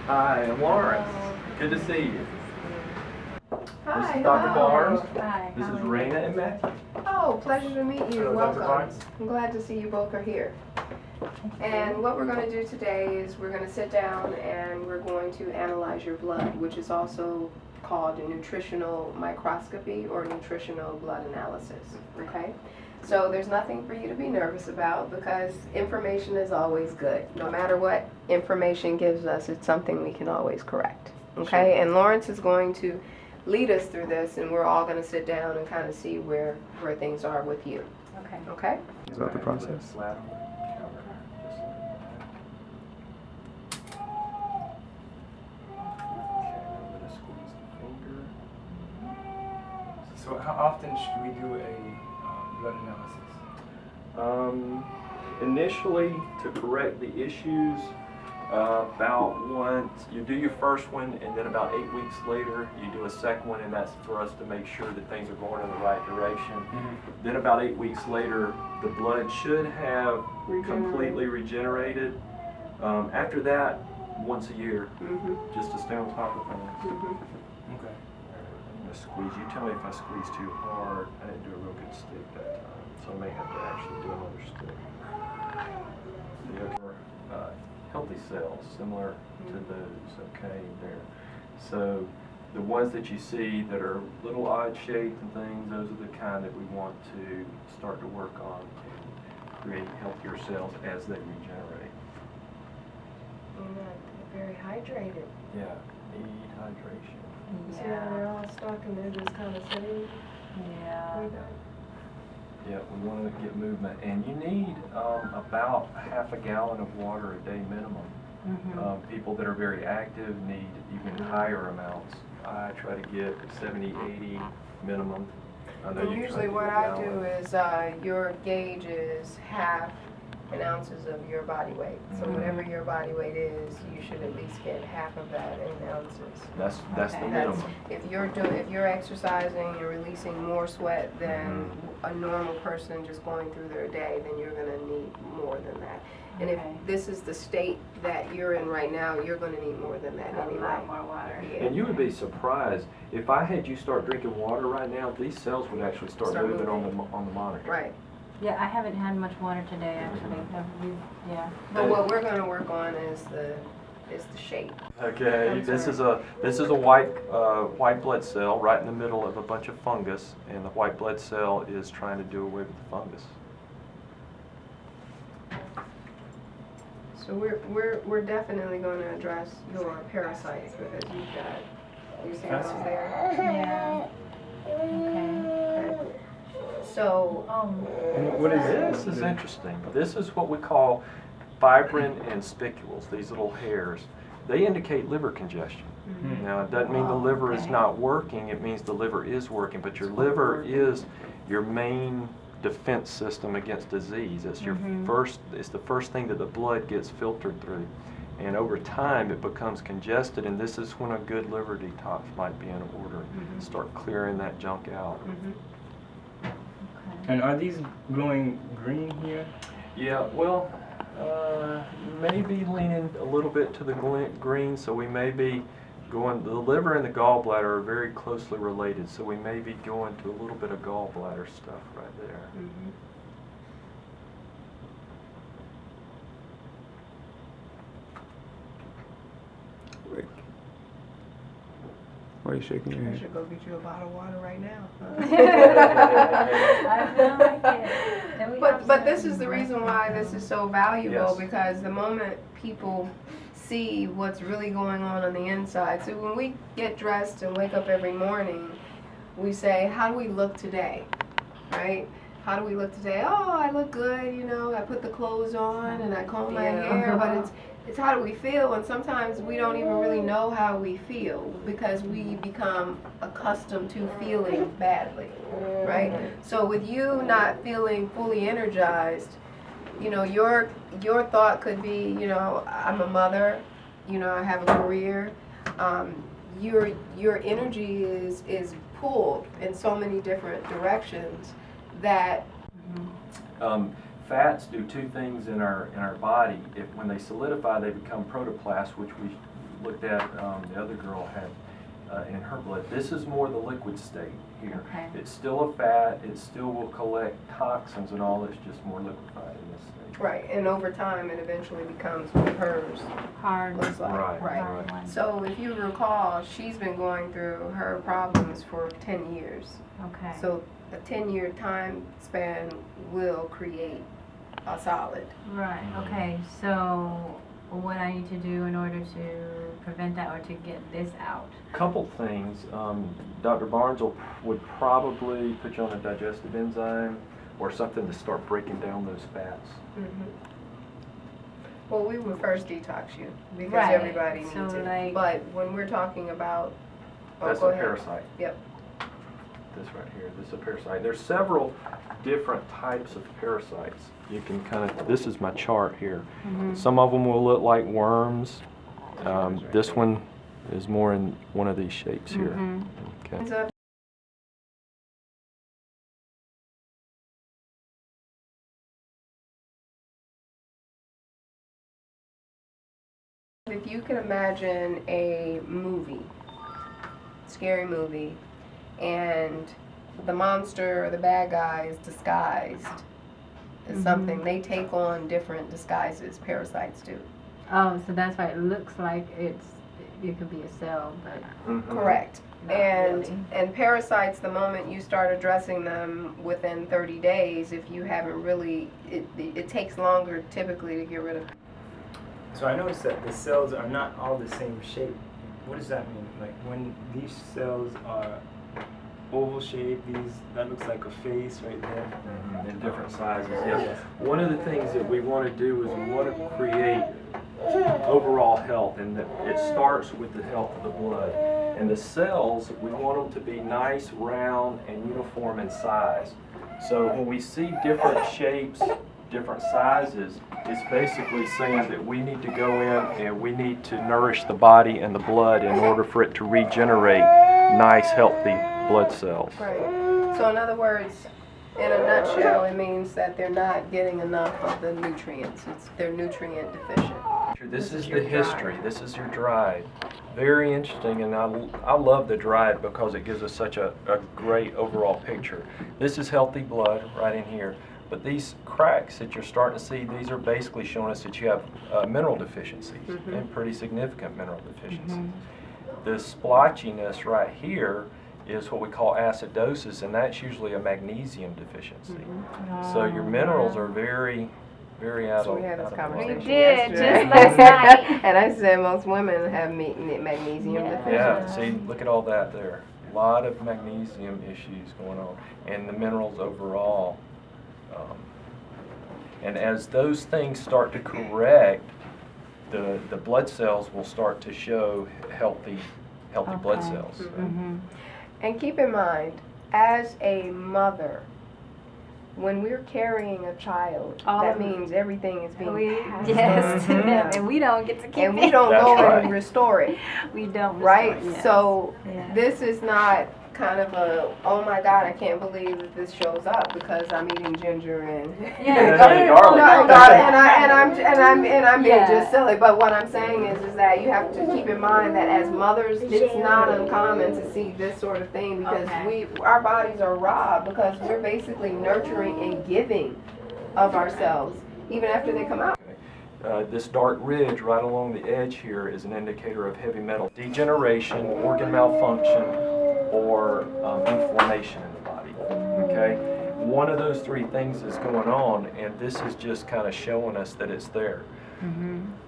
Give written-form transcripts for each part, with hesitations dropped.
Hi, I'm Lawrence. Good to see you. Hi, This is Dr. Barnes. Hi. This is Rayna and Matthew. Oh, pleasure to meet you. Hello, Dr. Welcome. Barnes. I'm glad to see you both are here. And what we're going to do today is we're going to sit down and we're going to analyze your blood, which is also called a nutritional microscopy or nutritional blood analysis. Okay? So there's nothing for you to be nervous about because information is always good. No matter what information gives us, it's something we can always correct. Okay? Sure. And Lawrence is going to lead us through this, and we're all going to sit down and kind of see where things are with you. Okay. Okay? Is that the process? So how often should we do a blood analysis? Initially, to correct the issues, about once you do your first one, and then about 8 weeks later, you do a second one, and that's for us to make sure that things are going in the right direction. Then about 8 weeks later, the blood should have completely regenerated. After that, once a year, just to stay on top of things. Okay. I'm gonna squeeze. You tell me if I squeeze too hard. I didn't do a real good stick that time, so I may have to actually do another stick. Healthy cells, similar to those, okay, there. So the ones that you see that are little odd shaped and things, those are the kind that we want to start to work on and create healthier cells as they regenerate. Very hydrated. Yeah, need hydration. See how they're all stuck and they're just kind of sitting? Yeah. Yeah, we want to get movement, and you need about half a gallon of water a day minimum. People that are very active need even higher amounts. I try to get 70, 80 minimum. I know And you try usually to what get a I gallon. do is your gauge is half an ounces of your body weight. So whatever your body weight is, you should at least get half of that in ounces. That's the Okay. minimum. If you're exercising, you're releasing more sweat than a normal person just going through their day, then you're going to need more than that. And if Okay. this is the state that you're in right now, you're going to need more than that A anyway. lot more water. Yeah. And you would be surprised if I had you start drinking water right now. These cells would actually start moving on the monitor. Right. Yeah, I haven't had much water today, actually. Yeah. But what we're going to work on is the shape. Okay, I'm this sorry. is a white blood cell right in the middle of a bunch of fungus, and the white blood cell is trying to do away with the fungus. So we're definitely going to address your parasites because you've got your samples there. Yeah. Okay. Okay. So And what is This is interesting. This is what we call fibrin and spicules, these little hairs. They indicate liver congestion. Now, it doesn't mean the liver is Okay. not working, it means the liver is working, but your liver is your main defense system against disease. It's your it's the first thing that the blood gets filtered through. And over time it becomes congested, and this is when a good liver detox might be in order. Start clearing that junk out. And are these glowing green here? Yeah, well, maybe leaning a little bit to the green, so we may be going, the liver and the gallbladder are very closely related, so we may be going to a little bit of gallbladder stuff right there. Wait. Why are you shaking your I head? should go get you a bottle of water right now. I feel like it. And we have But some this is the reason why this is so valuable, Yes. because the moment people see what's really going on the inside. So when we get dressed and wake up every morning, we say, how do we look today? Right? How do we look today? Oh, I look good, you know, I put the clothes on and I comb my hair, but it's how do we feel? And sometimes we don't even really know how we feel because we become accustomed to feeling badly, right? So with you not feeling fully energized, you know, your thought could be, you know, I'm a mother, you know, I have a career. Your energy is pulled in so many different directions that Fats do two things in our body. When they solidify, they become protoplasts, which looked at, the other girl had in her blood. This is more the liquid state here. Okay. It's still a fat, it still will collect toxins and all, it's just more liquefied in this state. Right, and over time, it eventually becomes what hers Hard. looks like. Right, Hard one. So if you recall, she's been going through her problems for 10 years. Okay. So a 10-year time span will create a solid. Right, okay, so what I need to do in order to prevent that or to get this out? Couple things. Dr. Barnes would probably put you on a digestive enzyme or something to start breaking down those fats. Well, we would first detox you because Right, everybody needs so it. like- But when we're talking about, That's go a ahead. parasite. Yep. This right here, this is a parasite. There's several different types of parasites. You can kind of, this is my chart here. Some of them will look like worms. This one is more in one of these shapes here. Okay. So if you can imagine a movie, scary movie, and the monster or the bad guy is disguised as something, they take on different disguises, parasites do. Oh, so that's why it looks like it could be a cell, but Correct. not And really. and parasites, the moment you start addressing them within 30 days, if you haven't really, it takes longer typically to get rid of. So I noticed that the cells are not all the same shape. What does that mean? Like when these cells are oval shaped, that looks like a face right there. In different sizes, yes. One of the things that we want to do is we want to create overall health, and that it starts with the health of the blood. And the cells, we want them to be nice, round, and uniform in size. So when we see different shapes, different sizes, it's basically saying that we need to go in and we need to nourish the body and the blood in order for it to regenerate nice, healthy blood cells. Right. So in other words, in a nutshell, it means that they're not getting enough of the nutrients. They're nutrient deficient. This is your the history. dried. This is your dried. Very interesting, and I love the dried because it gives us such a great overall picture. This is healthy blood right in here. But these cracks that you're starting to see, these are basically showing us that you have mineral deficiencies, and pretty significant mineral deficiencies. The splotchiness right here is what we call acidosis, and that's usually a magnesium deficiency. So your minerals are very, very out So of we had this out of conversation line. did, yesterday. just last night. And I said most women have magnesium deficiency. Yeah, see, look at all that there. A lot of magnesium issues going on, and the minerals overall. And as those things start to correct, the blood cells will start to show healthy blood Okay. cells. And keep in mind, as a mother, when we're carrying a child, All that of it. means everything is being passed Yes, on to them. and we don't get to keep And we it. don't That's go right. and restore it, We don't. right? restore it, yes. So Yeah. this is not kind of a, oh my God, I can't believe that this shows up because I'm eating ginger and Yeah, garlic. and I'm being Yeah. just silly. But what I'm saying is that you have to keep in mind that as mothers, it's not uncommon to see this sort of thing because Okay. our bodies are robbed because we're basically nurturing and giving of ourselves even after they come out. This dark ridge right along the edge here is an indicator of heavy metal degeneration, organ malfunction, or inflammation in the body. Okay, one of those three things is going on, and this is just kind of showing us that it's there.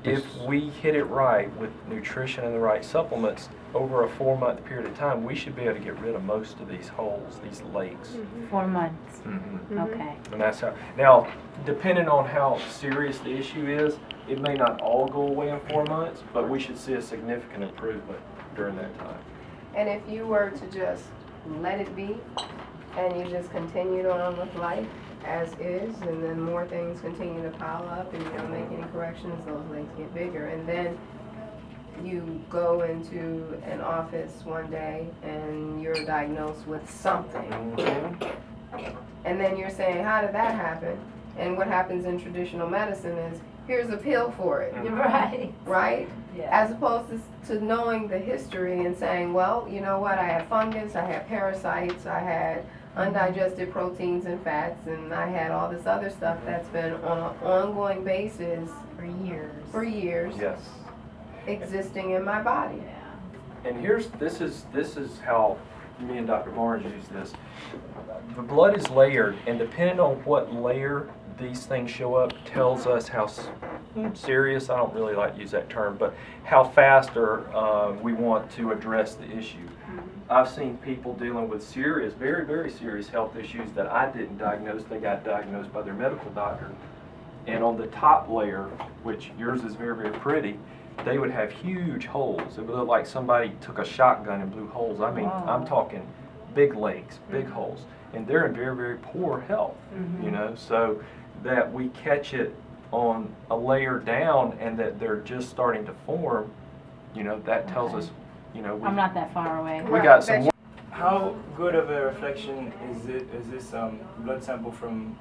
If we hit it right with nutrition and the right supplements over a 4-month period of time, we should be able to get rid of most of these holes, these lakes. 4 months. Mhm. Okay. And that's how. Now, depending on how serious the issue is, it may not all go away in 4 months, but we should see a significant improvement during that time. And if you were to just let it be and you just continued on with life as is, and then more things continue to pile up and you don't make any corrections, those legs get bigger. And then you go into an office one day and you're diagnosed with something. And then you're saying, how did that happen? And what happens in traditional medicine is here's a pill for it, Right. right? Yeah. As opposed to knowing the history and saying, well, you know what, I had fungus, I had parasites, I had undigested proteins and fats, and I had all this other stuff that's been on an ongoing basis For years. Yes. existing in my body. Yeah. And this is how me and Dr. Barnes use this. The blood is layered, and depending on what layer these things show up, tells us how serious, I don't really like to use that term, but how fast or we want to address the issue. I've seen people dealing with serious, very, very serious health issues that I didn't diagnose. They got diagnosed by their medical doctor. And on the top layer, which yours is very, very pretty, they would have huge holes. It would look like somebody took a shotgun and blew holes. I mean, Wow. I'm talking big legs, big holes. And they're in very, very poor health, you know, so that we catch it on a layer down and that they're just starting to form, you know, that tells Okay. us, you know, I'm not that far away. we got some. How good of a reflection is this blood sample from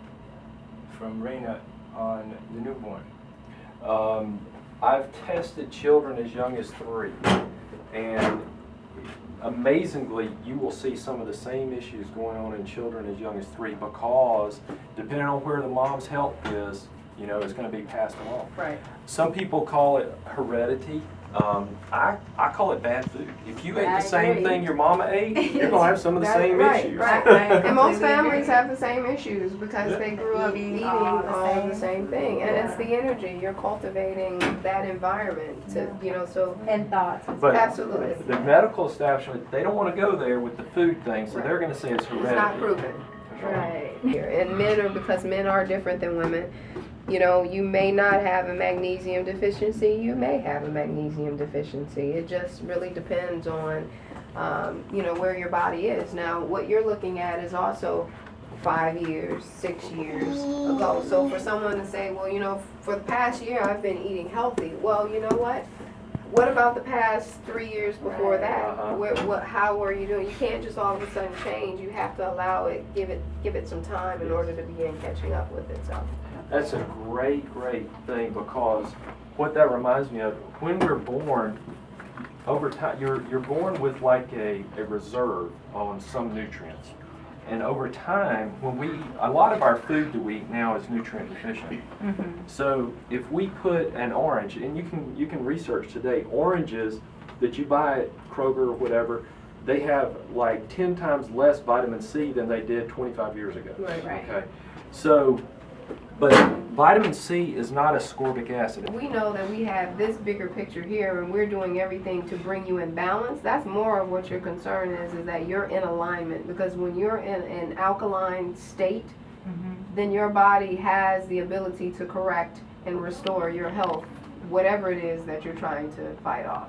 Rayna on the newborn? I've tested children as young as 3, and amazingly, you will see some of the same issues going on in children as young as 3 because depending on where the mom's health is, you know, it's going to be passed along. Right. Some people call it heredity. I call it bad food. If you ate I the same agree. thing your mama ate, you're going to have some of the That's same right, issues. right. And most families have the same issues because Yeah. they grew up eating all the same thing. And it's the energy. You're cultivating that environment to, you know, so And thoughts. But absolutely. the medical establishment, they don't want to go there with the food thing, so they're going to say it's heredity. It's not proven. Right. And men are, because men are different than women, you know, you may not have a magnesium deficiency, you may have a magnesium deficiency. It just really depends on, you know, where your body is. Now, what you're looking at is also 5 years, 6 years ago. So for someone to say, well, you know, for the past year I've been eating healthy. Well, you know what? What about the past 3 years before that? Uh-huh. How were you doing? You can't just all of a sudden change. You have to allow it, give it some time in order to begin catching up with itself. That's a great, great thing because what that reminds me of, when we're born, over time, you're born with like a reserve on some nutrients. And over time, when we eat, a lot of our food that we eat now is nutrient deficient. So if we put an orange, and you can research today, oranges that you buy at Kroger or whatever, they have like 10 times less vitamin C than they did 25 years ago. Right. Okay. So, but vitamin C is not ascorbic acid. We know that we have this bigger picture here and we're doing everything to bring you in balance. That's more of what your concern is that you're in alignment, because when you're in an alkaline state, then your body has the ability to correct and restore your health, whatever it is that you're trying to fight off.